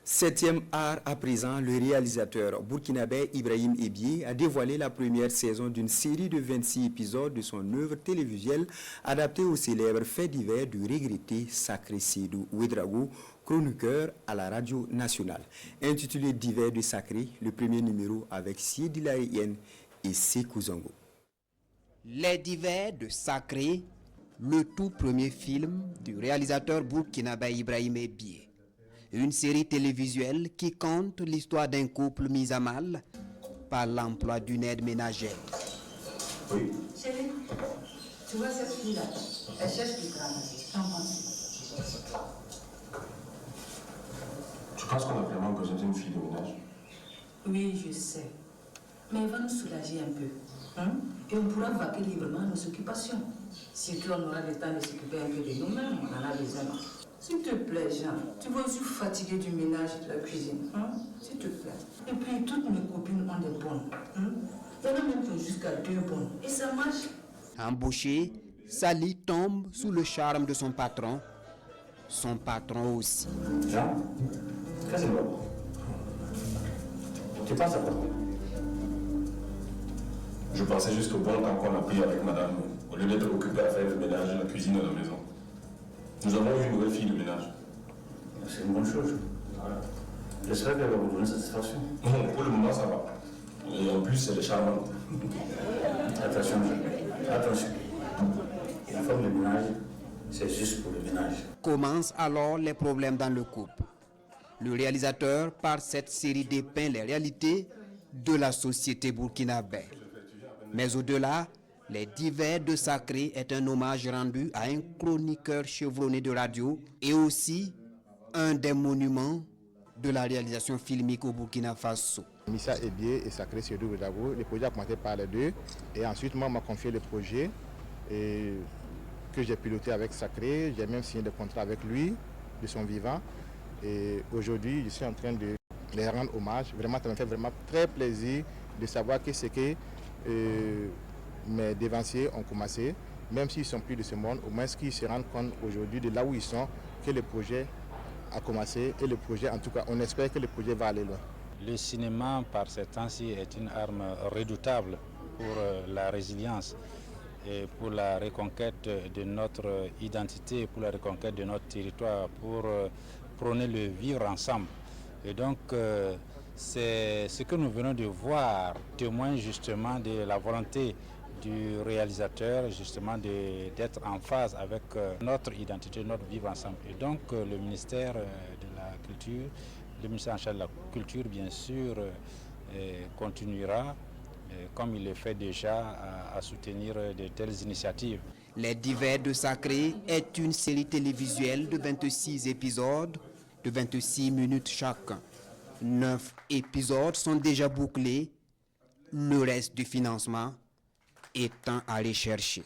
Septième art à présent, le réalisateur burkinabé Ibrahim Ebié a dévoilé la première saison d'une série de 26 épisodes de son œuvre télévisuelle adaptée au célèbre fait divers du regretté Sacré Sédou Ouedraogo, chroniqueur à la radio nationale. Intitulé Divers de Sacré, le premier numéro avec Siedi Laïen et Sékou Zango. Les divers de Sacré, le tout premier film du réalisateur burkinabé Ibrahim Ebié. Une série télévisuelle qui compte l'histoire d'un couple mis à mal par l'emploi d'une aide ménagère. Oui. Chérie, tu vois cette fille-là, elle cherche du travail. Qu'en penses-tu? Tu penses qu'on a vraiment besoin d'une fille de ménage? Oui, je sais. Mais elle va nous soulager un peu. Hein? Et on pourra vaquer librement à nos occupations. Surtout, on aura le temps de s'occuper un peu de nous-mêmes. On en a besoin. S'il te plaît, Jean, tu vas aussi fatiguer du ménage et de la cuisine. Hein? S'il te plaît. Et puis, toutes mes copines ont des bonnes. Hein? Il y en a même qui ont jusqu'à 2 bonnes. Et ça marche. Embauché, Sali tombe sous le charme de son patron aussi. Jean, qu'est-ce que c'est? Tu penses à quoi? Je pensais juste au bon temps qu'on a pris avec madame, au lieu d'être occupé à faire le ménage et la cuisine à la maison. Nous avons eu une nouvelle fille de ménage. C'est une bonne chose. Voilà. J'espère qu'elle va vous donner satisfaction. Non, pour le moment, ça va. Et en plus, elle est charmante. Attention, attention. Une femme de ménage, c'est juste pour le ménage. Commencent alors les problèmes dans le couple. Le réalisateur, par cette série, dépeint les réalités de la société burkinabé. Mais au-delà, Les Divers de Sacré est un hommage rendu à un chroniqueur chevronné de radio et aussi un des monuments de la réalisation filmique au Burkina Faso. Missa Ebié et Sacré Sédou Ouedraogo, le projet a commencé par les deux et ensuite moi m'a confié le projet que j'ai piloté avec Sacré. J'ai même signé des contrats avec lui de son vivant et aujourd'hui je suis en train de les rendre hommage. Vraiment, ça me fait vraiment très plaisir de savoir que c'est que mes dévanciers ont commencé, même s'ils ne sont plus de ce monde, au moins qu'ils se rendent compte aujourd'hui de là où ils sont, que le projet a commencé et le projet, en tout cas, on espère que le projet va aller loin. Le cinéma, par ces temps-ci, est une arme redoutable pour la résilience et pour la reconquête de notre identité, pour la reconquête de notre territoire, pour prôner le vivre ensemble. Et donc, c'est ce que nous venons de voir, témoin justement de la volonté du réalisateur, justement d'être en phase avec notre identité, notre vivre ensemble. Et donc, le ministère de la Culture, le ministère en charge de la Culture, bien sûr, continuera, comme il le fait déjà, à soutenir de telles initiatives. Les Divers de Sacré est une série télévisuelle de 26 épisodes, de 26 minutes chacun. 9 épisodes sont déjà bouclés, le reste du financement étant à aller chercher.